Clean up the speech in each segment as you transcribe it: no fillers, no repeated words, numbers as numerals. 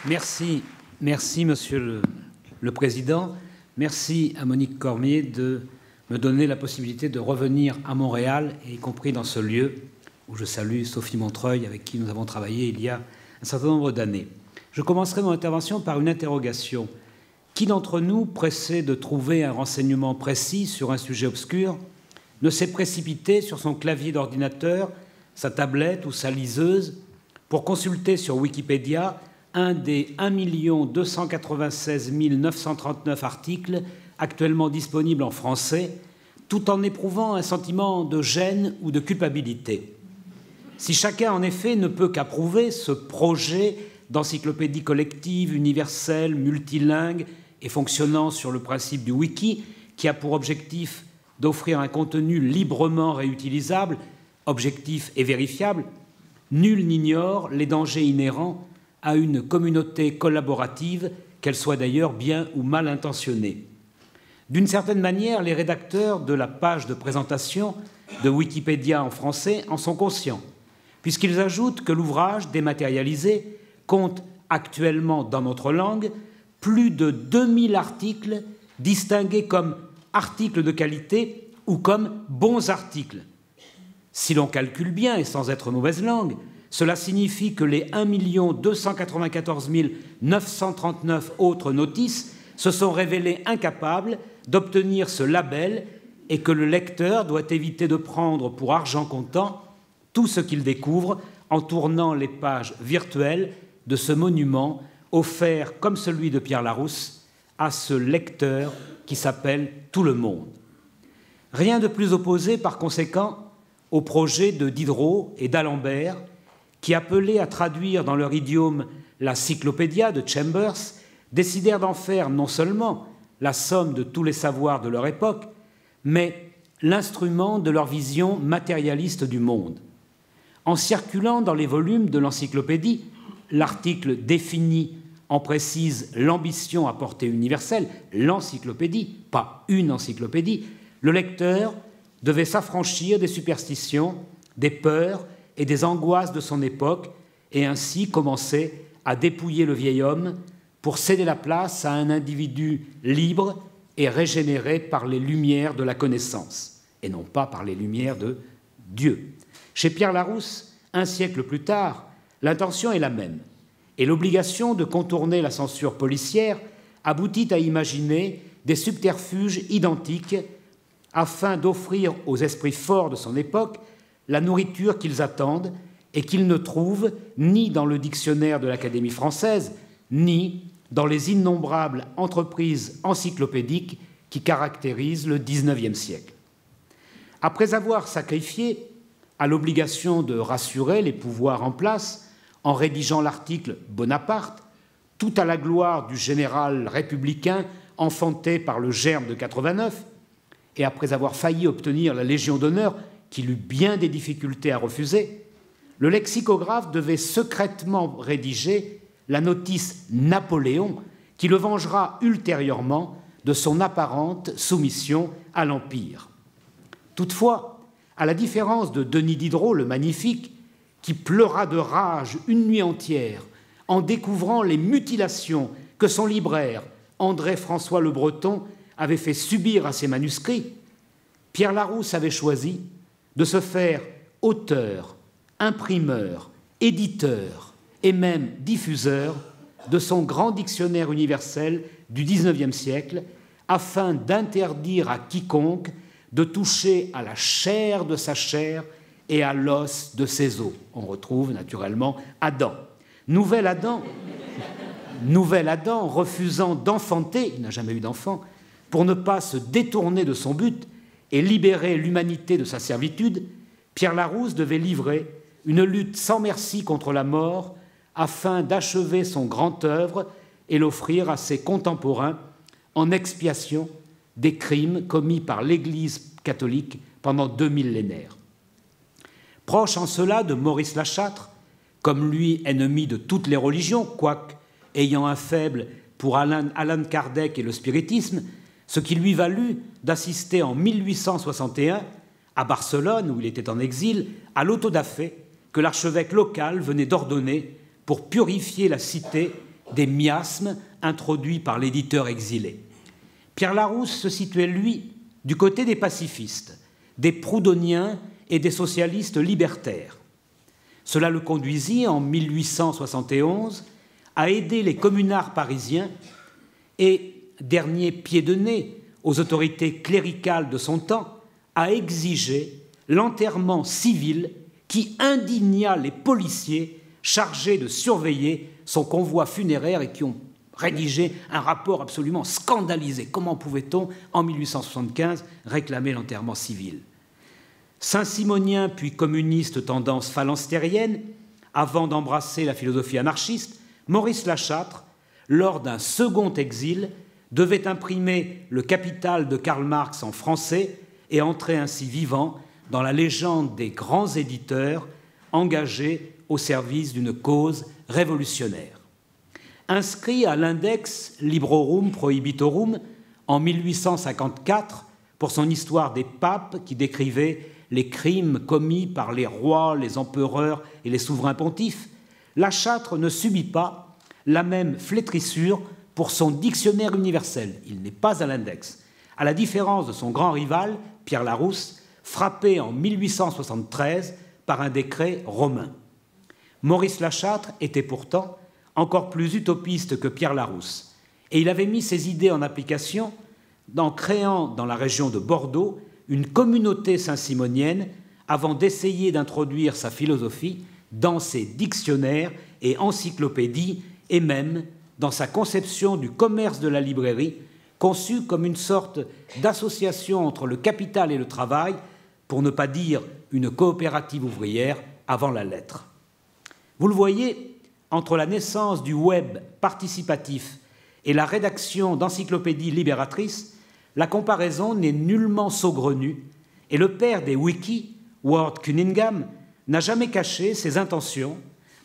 Merci, Monsieur le Président. Merci à Monique Cormier de me donner la possibilité de revenir à Montréal, y compris dans ce lieu où je salue Sophie Montreuil, avec qui nous avons travaillé il y a un certain nombre d'années. Je commencerai mon intervention par une interrogation. Qui d'entre nous, pressé de trouver un renseignement précis sur un sujet obscur, ne s'est précipité sur son clavier d'ordinateur, sa tablette ou sa liseuse pour consulter sur Wikipédia un des 1 296 939 articles actuellement disponibles en français, tout en éprouvant un sentiment de gêne ou de culpabilité. Si chacun, en effet, ne peut qu'approuver ce projet d'encyclopédie collective, universelle, multilingue et fonctionnant sur le principe du wiki, qui a pour objectif d'offrir un contenu librement réutilisable, objectif et vérifiable, nul n'ignore les dangers inhérents à une communauté collaborative, qu'elle soit d'ailleurs bien ou mal intentionnée. D'une certaine manière, les rédacteurs de la page de présentation de Wikipédia en français en sont conscients, puisqu'ils ajoutent que l'ouvrage dématérialisé compte actuellement dans notre langue plus de 2000 articles distingués comme articles de qualité ou comme bons articles. Si l'on calcule bien, et sans être mauvaise langue, cela signifie que les 1 294 939 autres notices se sont révélés incapables d'obtenir ce label et que le lecteur doit éviter de prendre pour argent comptant tout ce qu'il découvre en tournant les pages virtuelles de ce monument offert, comme celui de Pierre Larousse, à ce lecteur qui s'appelle Tout le monde. Rien de plus opposé, par conséquent, au projet de Diderot et d'Alembert, qui, appelés à traduire dans leur idiome la Cyclopédia de Chambers, décidèrent d'en faire non seulement la somme de tous les savoirs de leur époque, mais l'instrument de leur vision matérialiste du monde. En circulant dans les volumes de l'encyclopédie, l'article définit en précise l'ambition à portée universelle, l'encyclopédie, pas une encyclopédie, le lecteur devait s'affranchir des superstitions, des peurs et des angoisses de son époque et ainsi commencer à dépouiller le vieil homme pour céder la place à un individu libre et régénéré par les lumières de la connaissance, et non pas par les lumières de Dieu. Chez Pierre Larousse, un siècle plus tard, l'intention est la même, et l'obligation de contourner la censure policière aboutit à imaginer des subterfuges identiques afin d'offrir aux esprits forts de son époque la nourriture qu'ils attendent et qu'ils ne trouvent ni dans le dictionnaire de l'Académie française, ni dans les innombrables entreprises encyclopédiques qui caractérisent le XIXe siècle. Après avoir sacrifié à l'obligation de rassurer les pouvoirs en place en rédigeant l'article « Bonaparte », tout à la gloire du général républicain enfanté par le germe de 89, et après avoir failli obtenir la Légion d'honneur, qu'il eut bien des difficultés à refuser, le lexicographe devait secrètement rédiger la notice Napoléon qui le vengera ultérieurement de son apparente soumission à l'Empire. Toutefois, à la différence de Denis Diderot, le magnifique, qui pleura de rage une nuit entière en découvrant les mutilations que son libraire, André-François Le Breton, avait fait subir à ses manuscrits, Pierre Larousse avait choisi de se faire auteur, imprimeur, éditeur et même diffuseur de son grand dictionnaire universel du XIXe siècle afin d'interdire à quiconque de toucher à la chair de sa chair et à l'os de ses os. On retrouve naturellement Adam. Nouvel Adam refusant d'enfanter, il n'a jamais eu d'enfant, pour ne pas se détourner de son but et libérer l'humanité de sa servitude, Pierre Larousse devait livrer une lutte sans merci contre la mort afin d'achever son grand œuvre et l'offrir à ses contemporains en expiation des crimes commis par l'Église catholique pendant 2 millénaires. Proche en cela de Maurice Lachâtre, comme lui ennemi de toutes les religions, quoique ayant un faible pour Alan Kardec et le spiritisme, ce qui lui valut d'assister en 1861 à Barcelone, où il était en exil, à l'autodafé que l'archevêque local venait d'ordonner pour purifier la cité des miasmes introduits par l'éditeur exilé. Pierre Larousse se situait, lui, du côté des pacifistes, des proudhoniens et des socialistes libertaires. Cela le conduisit, en 1871, à aider les communards parisiens et, dernier pied de nez aux autorités cléricales de son temps, à exiger l'enterrement civil qui indigna les policiers chargés de surveiller son convoi funéraire et qui ont rédigé un rapport absolument scandalisé. Comment pouvait-on, en 1875, réclamer l'enterrement civil? Saint-Simonien puis communiste tendance phalanstérienne, avant d'embrasser la philosophie anarchiste, Maurice Lachâtre, lors d'un second exil, devait imprimer le Capital de Karl Marx en français et entrer ainsi vivant dans la légende des grands éditeurs engagés au service d'une cause révolutionnaire. Inscrit à l'index Librorum Prohibitorum en 1854 pour son histoire des papes qui décrivait les crimes commis par les rois, les empereurs et les souverains pontifes, Lachâtre ne subit pas la même flétrissure pour son dictionnaire universel. Il n'est pas à l'index, à la différence de son grand rival, Pierre Larousse, frappé en 1873 par un décret romain. Maurice Lachâtre était pourtant encore plus utopiste que Pierre Larousse, et il avait mis ses idées en application en créant dans la région de Bordeaux une communauté saint-simonienne avant d'essayer d'introduire sa philosophie dans ses dictionnaires et encyclopédies et même dans sa conception du commerce de la librairie, conçu comme une sorte d'association entre le capital et le travail, pour ne pas dire une coopérative ouvrière avant la lettre. Vous le voyez, entre la naissance du web participatif et la rédaction d'encyclopédies libératrices, la comparaison n'est nullement saugrenue et le père des wikis, Ward Cunningham, n'a jamais caché ses intentions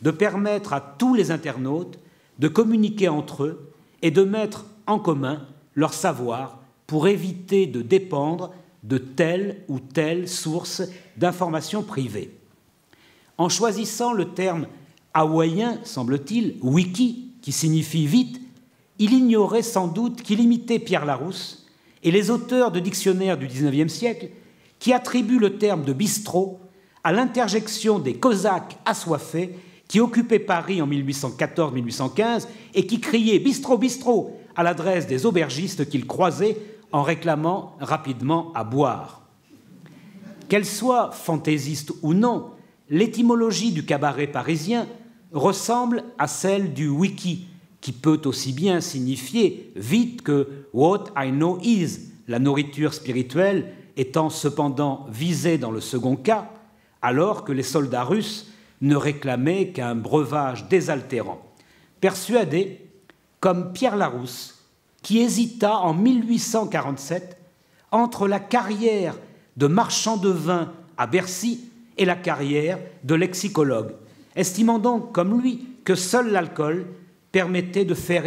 de permettre à tous les internautes de communiquer entre eux et de mettre en commun leur savoir pour éviter de dépendre de telle ou telle source d'informations privées. En choisissant le terme hawaïen, semble-t-il, wiki, qui signifie vite, il ignorait sans doute qu'il imitait Pierre Larousse et les auteurs de dictionnaires du XIXe siècle qui attribuent le terme de bistrot à l'interjection des Cosaques assoiffés qui occupaient Paris en 1814-1815 et qui criaient « bistrot, bistrot » à l'adresse des aubergistes qu'ils croisaient en réclamant rapidement à boire. Qu'elle soit fantaisiste ou non, l'étymologie du cabaret parisien ressemble à celle du wiki, qui peut aussi bien signifier vite que « what I know is », la nourriture spirituelle étant cependant visée dans le second cas, alors que les soldats russes ne réclamaient qu'un breuvage désaltérant. Persuadé, comme Pierre Larousse, qui hésita en 1847 entre la carrière de marchand de vin à Bercy et la carrière de lexicologue, estimant donc, comme lui, que seul l'alcool permettait de faire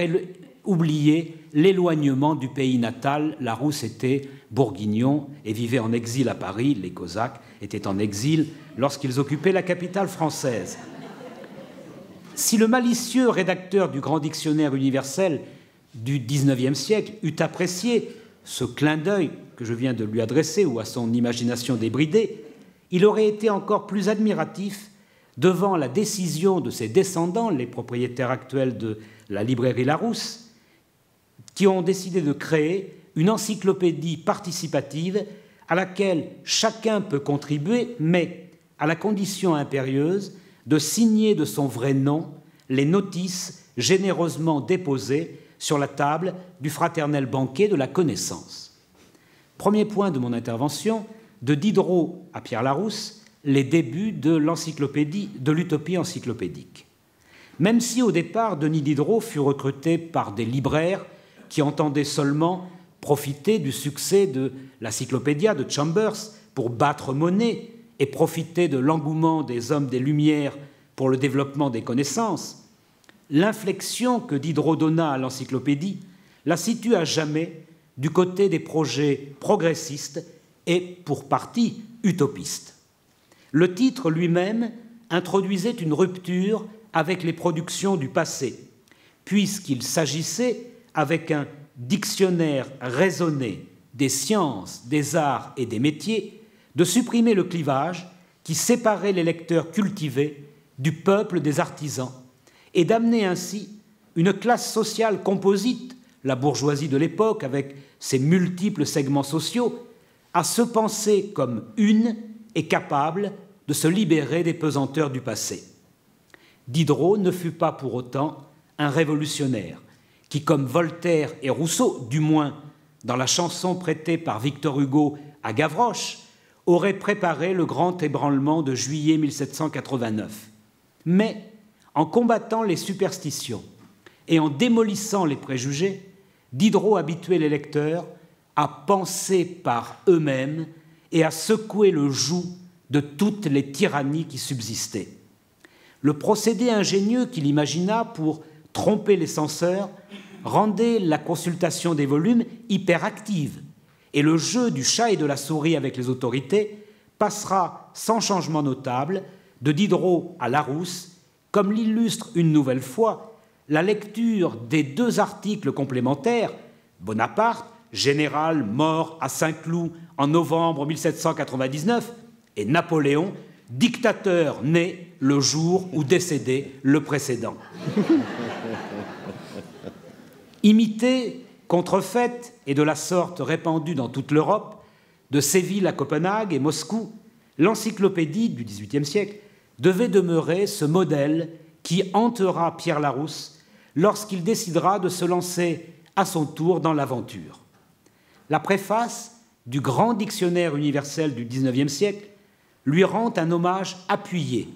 oublier l'éloignement du pays natal. Larousse était bourguignon et vivait en exil à Paris. Les Cosaques étaient en exil lorsqu'ils occupaient la capitale française. Si le malicieux rédacteur du Grand Dictionnaire universel du XIXe siècle eût apprécié ce clin d'œil que je viens de lui adresser ou à son imagination débridée, il aurait été encore plus admiratif devant la décision de ses descendants, les propriétaires actuels de la librairie Larousse, qui ont décidé de créer une encyclopédie participative à laquelle chacun peut contribuer, mais à la condition impérieuse de signer de son vrai nom les notices généreusement déposées sur la table du fraternel banquet de la connaissance. Premier point de mon intervention, de Diderot à Pierre Larousse, les débuts de l'utopie encyclopédique. Même si au départ, Denis Diderot fut recruté par des libraires qui entendaient seulement profiter du succès de l'Encyclopédia de Chambers pour battre monnaie et profiter de l'engouement des hommes des Lumières pour le développement des connaissances, l'inflexion que Diderot donna à l'encyclopédie la situe à jamais du côté des projets progressistes et, pour partie, utopistes. Le titre lui-même introduisait une rupture avec les productions du passé, puisqu'il s'agissait, avec un dictionnaire raisonné des sciences, des arts et des métiers, de supprimer le clivage qui séparait les lecteurs cultivés du peuple des artisans et d'amener ainsi une classe sociale composite, la bourgeoisie de l'époque avec ses multiples segments sociaux, à se penser comme une et capable de se libérer des pesanteurs du passé. Diderot ne fut pas pour autant un révolutionnaire qui, comme Voltaire et Rousseau, du moins dans la chanson prêtée par Victor Hugo à Gavroche, aurait préparé le grand ébranlement de juillet 1789. Mais, en combattant les superstitions et en démolissant les préjugés, Diderot habituait les lecteurs à penser par eux-mêmes et à secouer le joug de toutes les tyrannies qui subsistaient. Le procédé ingénieux qu'il imagina pour tromper les censeurs rendait la consultation des volumes hyperactive, et le jeu du chat et de la souris avec les autorités passera sans changement notable de Diderot à Larousse, comme l'illustre une nouvelle fois la lecture des deux articles complémentaires, Bonaparte, général mort à Saint-Cloud en novembre 1799, et Napoléon, dictateur né le jour où décédé le précédent. Imité, contrefaite et de la sorte répandue dans toute l'Europe, de Séville à Copenhague et Moscou, l'encyclopédie du XVIIIe siècle devait demeurer ce modèle qui hantera Pierre Larousse lorsqu'il décidera de se lancer à son tour dans l'aventure. La préface du grand dictionnaire universel du XIXe siècle lui rend un hommage appuyé,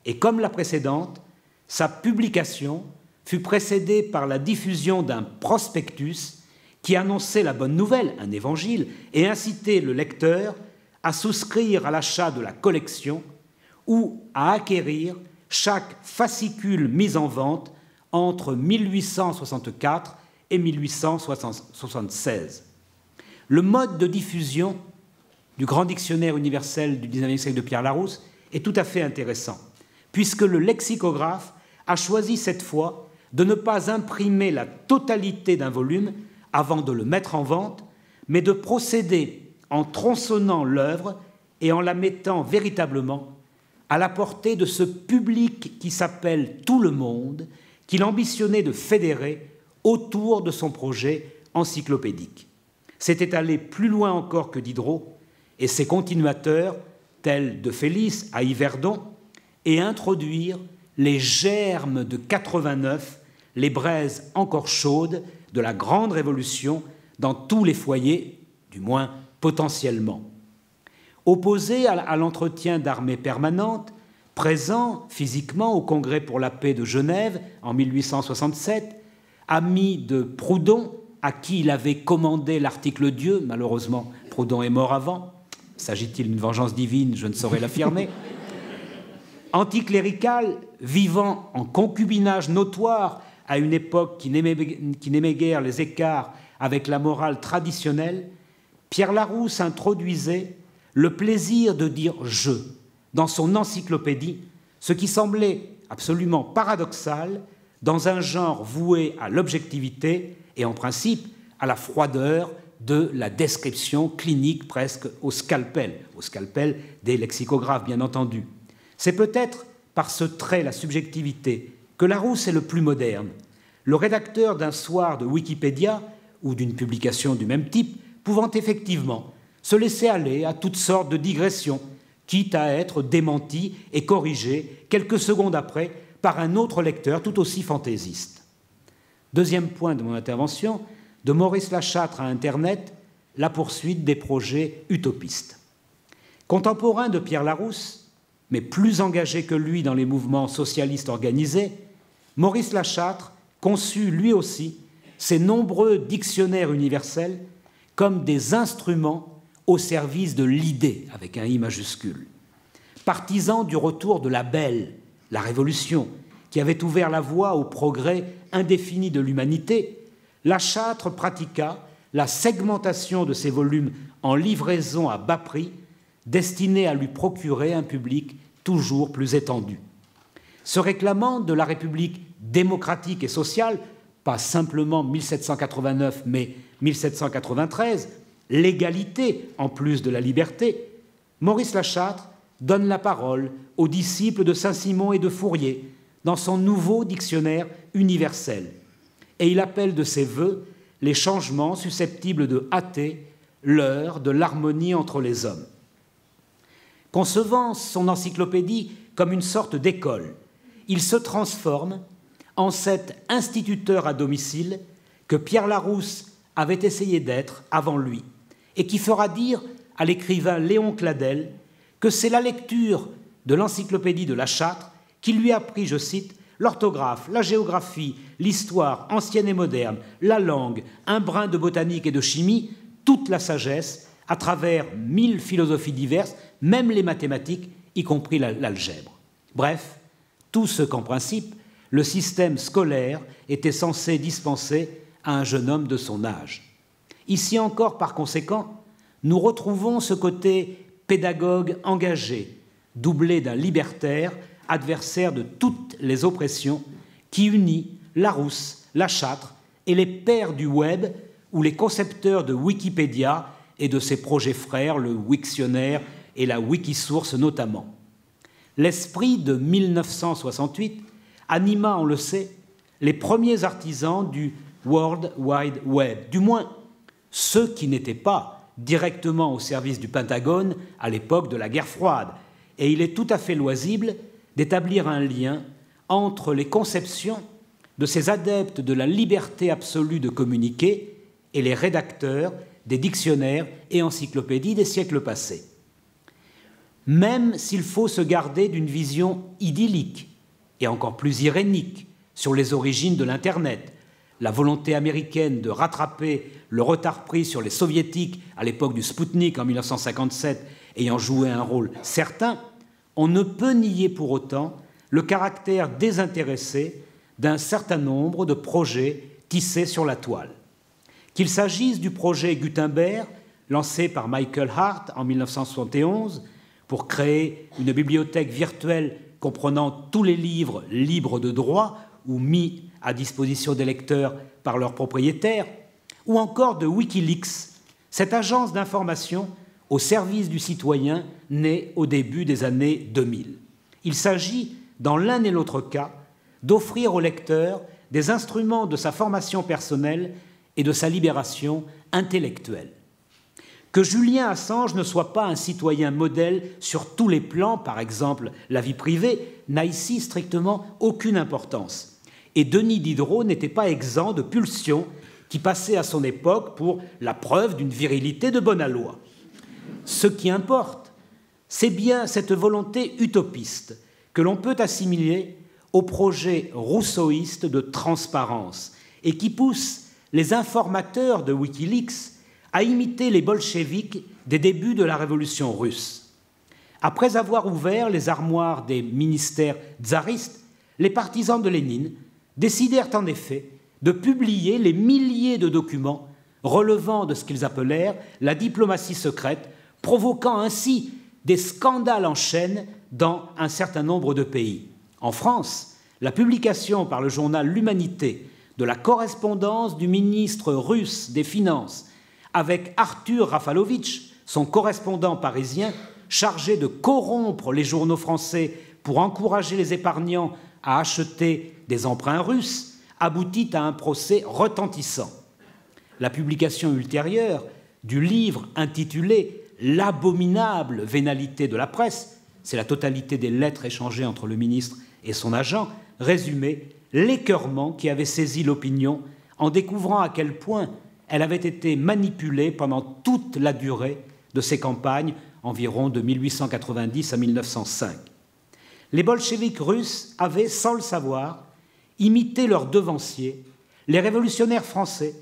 et comme la précédente, sa publication fut précédée par la diffusion d'un prospectus qui annonçait la bonne nouvelle, un évangile, et incitait le lecteur à souscrire à l'achat de la collection ou à acquérir chaque fascicule mis en vente entre 1864 et 1876. Le mode de diffusion du grand dictionnaire universel du XIXe siècle de Pierre Larousse est tout à fait intéressant, puisque le lexicographe a choisi cette fois de ne pas imprimer la totalité d'un volume avant de le mettre en vente, mais de procéder en tronçonnant l'œuvre et en la mettant véritablement à la portée de ce public qui s'appelle tout le monde, qu'il ambitionnait de fédérer autour de son projet encyclopédique. C'était aller plus loin encore que Diderot et ses continuateurs, tels de Félix à Yverdon, et introduire les germes de 89, les braises encore chaudes de la grande révolution dans tous les foyers, du moins potentiellement. Opposé à l'entretien d'armée permanente, présent physiquement au Congrès pour la paix de Genève en 1867, ami de Proudhon, à qui il avait commandé l'article Dieu, malheureusement Proudhon est mort avant, s'agit-il d'une vengeance divine, je ne saurais l'affirmer, anticlérical, vivant en concubinage notoire à une époque qui n'aimait guère les écarts avec la morale traditionnelle, Pierre Larousse introduisait le plaisir de dire « je » dans son encyclopédie, ce qui semblait absolument paradoxal dans un genre voué à l'objectivité et en principe à la froideur de la description clinique presque au scalpel des lexicographes bien entendu. C'est peut-être par ce trait, la subjectivité, que Larousse est le plus moderne. Le rédacteur d'un soir de Wikipédia ou d'une publication du même type pouvant effectivement se laisser aller à toutes sortes de digressions, quitte à être démenti et corrigé quelques secondes après par un autre lecteur tout aussi fantaisiste. Deuxième point de mon intervention, de Maurice Lachâtre à Internet, la poursuite des projets utopistes. Contemporain de Pierre Larousse, mais plus engagé que lui dans les mouvements socialistes organisés, Maurice Lachâtre conçut lui aussi ces nombreux dictionnaires universels comme des instruments au service de l'idée, avec un I majuscule. Partisan du retour de la belle, la révolution, qui avait ouvert la voie au progrès indéfini de l'humanité, Lachâtre pratiqua la segmentation de ses volumes en livraison à bas prix, destinée à lui procurer un public toujours plus étendu. Se réclamant de la République démocratique et sociale, pas simplement 1789, mais 1793, l'égalité en plus de la liberté, Maurice Lachâtre donne la parole aux disciples de Saint-Simon et de Fourier dans son nouveau dictionnaire universel. Et il appelle de ses vœux les changements susceptibles de hâter l'heure de l'harmonie entre les hommes. Concevant son encyclopédie comme une sorte d'école, il se transforme en cet instituteur à domicile que Pierre Larousse avait essayé d'être avant lui et qui fera dire à l'écrivain Léon Cladel que c'est la lecture de l'encyclopédie de Lachâtre qui lui a appris, je cite, l'orthographe, la géographie, l'histoire ancienne et moderne, la langue, un brin de botanique et de chimie, toute la sagesse, à travers 1000 philosophies diverses, même les mathématiques, y compris l'algèbre. Bref, tout ce qu'en principe, le système scolaire était censé dispenser à un jeune homme de son âge. Ici encore, par conséquent, nous retrouvons ce côté pédagogue engagé, doublé d'un libertaire, adversaire de toutes les oppressions, qui unit Larousse, Lachâtre et les pères du web ou les concepteurs de Wikipédia et de ses projets frères, le Wiktionnaire et la Wikisource notamment. L'esprit de 1968 anima, on le sait, les premiers artisans du World Wide Web, du moins ceux qui n'étaient pas directement au service du Pentagone à l'époque de la guerre froide. Et il est tout à fait loisible d'établir un lien entre les conceptions de ces adeptes de la liberté absolue de communiquer et les rédacteurs des dictionnaires et encyclopédies des siècles passés. Même s'il faut se garder d'une vision idyllique et encore plus irénique sur les origines de l'Internet, la volonté américaine de rattraper le retard pris sur les soviétiques à l'époque du Spoutnik en 1957 ayant joué un rôle certain, on ne peut nier pour autant le caractère désintéressé d'un certain nombre de projets tissés sur la toile. Qu'il s'agisse du projet Gutenberg, lancé par Michael Hart en 1971 pour créer une bibliothèque virtuelle comprenant tous les livres libres de droit ou mis à disposition des lecteurs par leurs propriétaires, ou encore de Wikileaks, cette agence d'information au service du citoyen née au début des années 2000. Il s'agit, dans l'un et l'autre cas, d'offrir au lecteur des instruments de sa formation personnelle et de sa libération intellectuelle. Que Julian Assange ne soit pas un citoyen modèle sur tous les plans, par exemple la vie privée, n'a ici strictement aucune importance. Et Denis Diderot n'était pas exempt de pulsions qui passaient à son époque pour la preuve d'une virilité de bonne aloi. Ce qui importe, c'est bien cette volonté utopiste que l'on peut assimiler au projet rousseauiste de transparence et qui pousse les informateurs de Wikileaks à imiter les bolcheviks des débuts de la révolution russe. Après avoir ouvert les armoires des ministères tsaristes, les partisans de Lénine décidèrent en effet de publier les milliers de documents relevant de ce qu'ils appelèrent la diplomatie secrète, provoquant ainsi des scandales en chaîne dans un certain nombre de pays. En France, la publication par le journal L'Humanité de la correspondance du ministre russe des Finances avec Arthur Rafalovitch, son correspondant parisien, chargé de corrompre les journaux français pour encourager les épargnants à acheter des emprunts russes, aboutit à un procès retentissant. La publication ultérieure du livre intitulé « L'abominable vénalité de la presse », c'est la totalité des lettres échangées entre le ministre et son agent, résumait l'écœurement qui avait saisi l'opinion en découvrant à quel point elle avait été manipulée pendant toute la durée de ses campagnes, environ de 1890 à 1905. Les bolcheviks russes avaient, sans le savoir, imité leurs devanciers, les révolutionnaires français,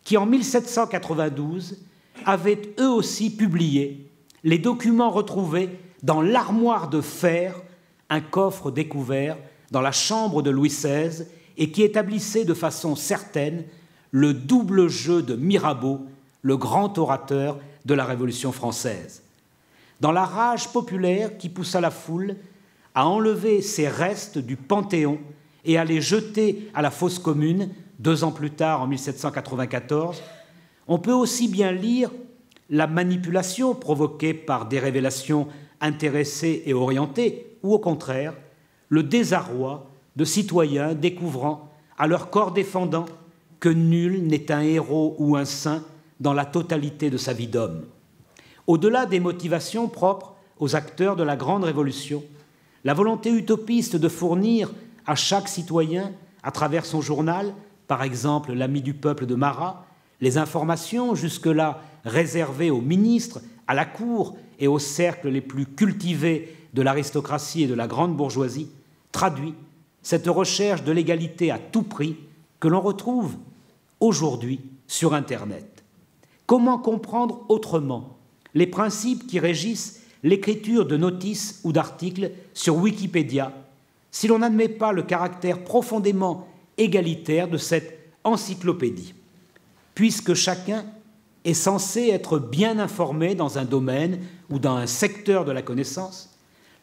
qui en 1792 avaient eux aussi publié les documents retrouvés dans l'armoire de fer, un coffre découvert dans la chambre de Louis XVI et qui établissait de façon certaine le double jeu de Mirabeau, le grand orateur de la Révolution française. Dans la rage populaire qui poussa la foule à enlever ces restes du Panthéon et à les jeter à la fosse commune, 2 ans plus tard, en 1794, on peut aussi bien lire la manipulation provoquée par des révélations intéressées et orientées, ou au contraire, le désarroi de citoyens découvrant à leur corps défendant que nul n'est un héros ou un saint dans la totalité de sa vie d'homme. Au-delà des motivations propres aux acteurs de la Grande Révolution, la volonté utopiste de fournir à chaque citoyen, à travers son journal, par exemple l'Ami du peuple de Marat, les informations jusque-là réservées aux ministres, à la cour et aux cercles les plus cultivés de l'aristocratie et de la grande bourgeoisie, traduit cette recherche de l'égalité à tout prix que l'on retrouve aujourd'hui sur Internet. Comment comprendre autrement les principes qui régissent l'écriture de notices ou d'articles sur Wikipédia si l'on n'admet pas le caractère profondément égalitaire de cette encyclopédie, puisque chacun est censé être bien informé dans un domaine ou dans un secteur de la connaissance,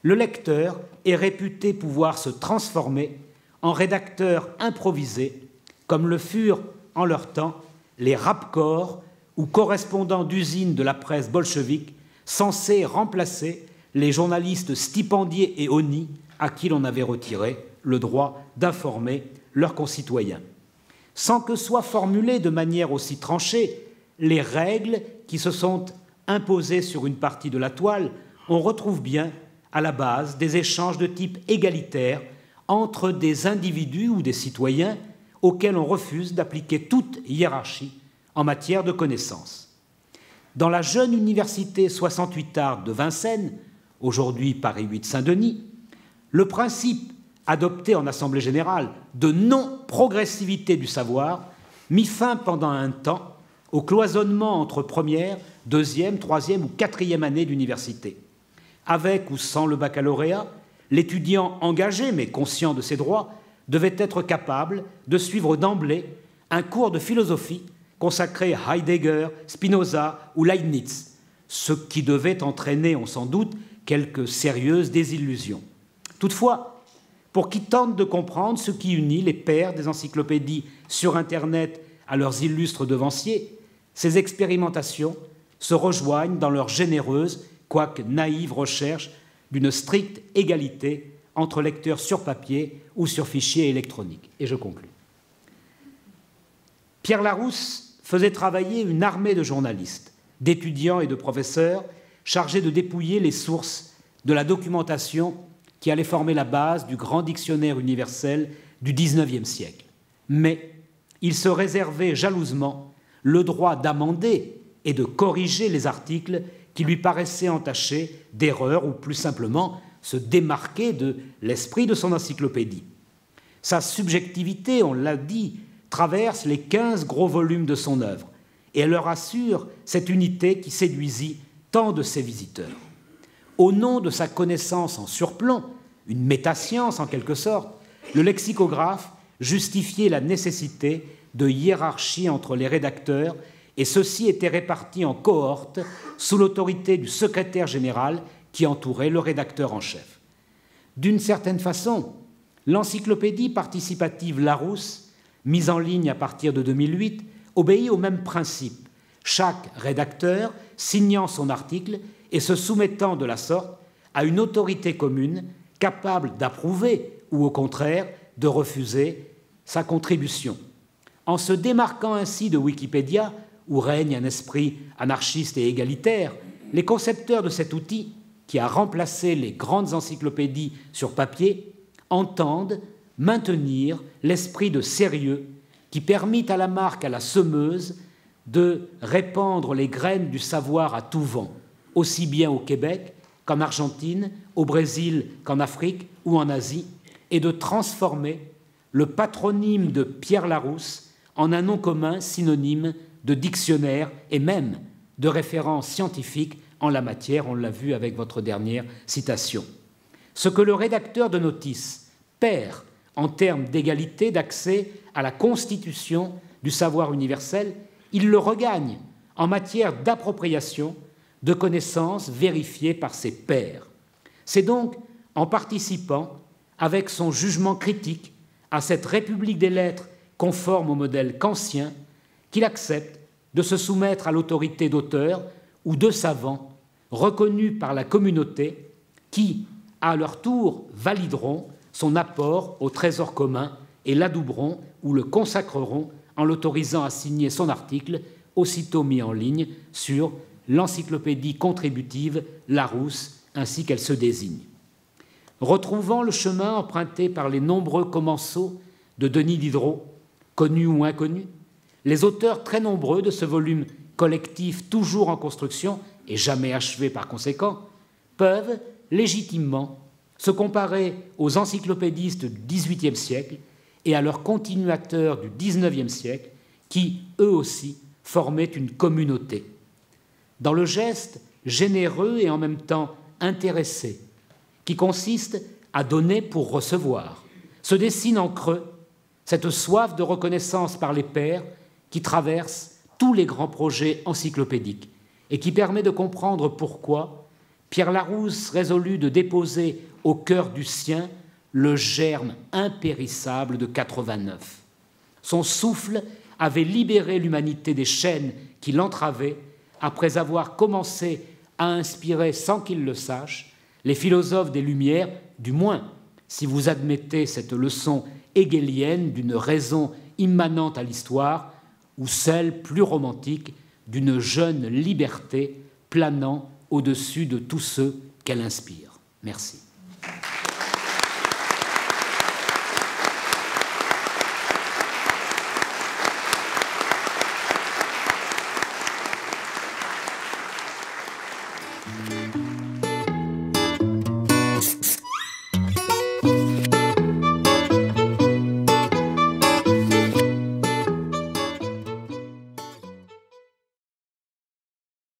le lecteur est réputé pouvoir se transformer en rédacteur improvisé, comme le furent en leur temps les rapcorps ou correspondants d'usines de la presse bolchevique censés remplacer les journalistes stipendiés et honnis à qui l'on avait retiré le droit d'informer leurs concitoyens. Sans que soient formulées de manière aussi tranchée les règles qui se sont imposées sur une partie de la toile, on retrouve bien à la base des échanges de type égalitaire entre des individus ou des citoyens auxquels on refuse d'appliquer toute hiérarchie en matière de connaissances. Dans la jeune université 68 de Vincennes, aujourd'hui Paris 8 Saint-Denis, le principe adopté en Assemblée générale de non-progressivité du savoir mit fin pendant un temps au cloisonnement entre première, deuxième, troisième ou quatrième année d'université. Avec ou sans le baccalauréat, l'étudiant engagé mais conscient de ses droits devait être capable de suivre d'emblée un cours de philosophie consacré à Heidegger, Spinoza ou Leibniz, ce qui devait entraîner, on s'en doute, quelques sérieuses désillusions. Toutefois, pour qui tente de comprendre ce qui unit les pères des encyclopédies sur Internet à leurs illustres devanciers, ces expérimentations se rejoignent dans leur généreuse, quoique naïve recherche d'une stricte égalité entre lecteurs sur papier ou sur fichier électronique. Et je conclus. Pierre Larousse faisait travailler une armée de journalistes, d'étudiants et de professeurs chargés de dépouiller les sources de la documentation qui allait former la base du grand dictionnaire universel du XIXe siècle. Mais il se réservait jalousement le droit d'amender et de corriger les articles qui lui paraissaient entachés d'erreurs ou plus simplement se démarquer de l'esprit de son encyclopédie. Sa subjectivité, on l'a dit, traverse les 15 gros volumes de son œuvre et elle leur assure cette unité qui séduisit tant de ses visiteurs. Au nom de sa connaissance en surplomb, une métascience en quelque sorte, le lexicographe justifiait la nécessité de hiérarchie entre les rédacteurs et ceux-ci étaient répartis en cohortes sous l'autorité du secrétaire général qui entourait le rédacteur en chef. D'une certaine façon, l'encyclopédie participative Larousse, mise en ligne à partir de 2008, obéit au même principe, chaque rédacteur signant son article et se soumettant de la sorte à une autorité commune capable d'approuver ou au contraire de refuser sa contribution. En se démarquant ainsi de Wikipédia, où règne un esprit anarchiste et égalitaire, les concepteurs de cet outil, qui a remplacé les grandes encyclopédies sur papier, entendent maintenir l'esprit de sérieux qui permit à la marque, à la semeuse, de répandre les graines du savoir à tout vent, aussi bien au Québec qu'en Argentine, au Brésil qu'en Afrique ou en Asie, et de transformer le patronyme de Pierre Larousse en un nom commun synonyme de dictionnaire et même de référence scientifique en la matière, on l'a vu avec votre dernière citation. Ce que le rédacteur de notice perd en termes d'égalité d'accès à la constitution du savoir universel, il le regagne en matière d'appropriation de connaissances vérifiées par ses pairs. C'est donc en participant avec son jugement critique à cette République des lettres conforme au modèle kantien, qu'il accepte de se soumettre à l'autorité d'auteurs ou de savants reconnus par la communauté qui, à leur tour, valideront son apport au trésor commun et l'adouberont ou le consacreront en l'autorisant à signer son article, aussitôt mis en ligne sur l'encyclopédie contributive Larousse, ainsi qu'elle se désigne. Retrouvant le chemin emprunté par les nombreux commensaux de Denis Diderot, connus ou inconnus, les auteurs très nombreux de ce volume collectif toujours en construction et jamais achevé par conséquent, peuvent légitimement se comparer aux encyclopédistes du XVIIIe siècle et à leurs continuateurs du XIXe siècle qui, eux aussi, formaient une communauté. Dans le geste généreux et en même temps intéressé, qui consiste à donner pour recevoir, se dessine en creux cette soif de reconnaissance par les pairs qui traverse tous les grands projets encyclopédiques et qui permet de comprendre pourquoi Pierre Larousse résolut de déposer au cœur du sien le germe impérissable de 89. Son souffle avait libéré l'humanité des chaînes qui l'entravaient après avoir commencé à inspirer, sans qu'il le sache, les philosophes des Lumières, du moins si vous admettez cette leçon hegelienne d'une raison immanente à l'histoire ou celle plus romantique d'une jeune liberté planant au-dessus de tous ceux qu'elle inspire. Merci.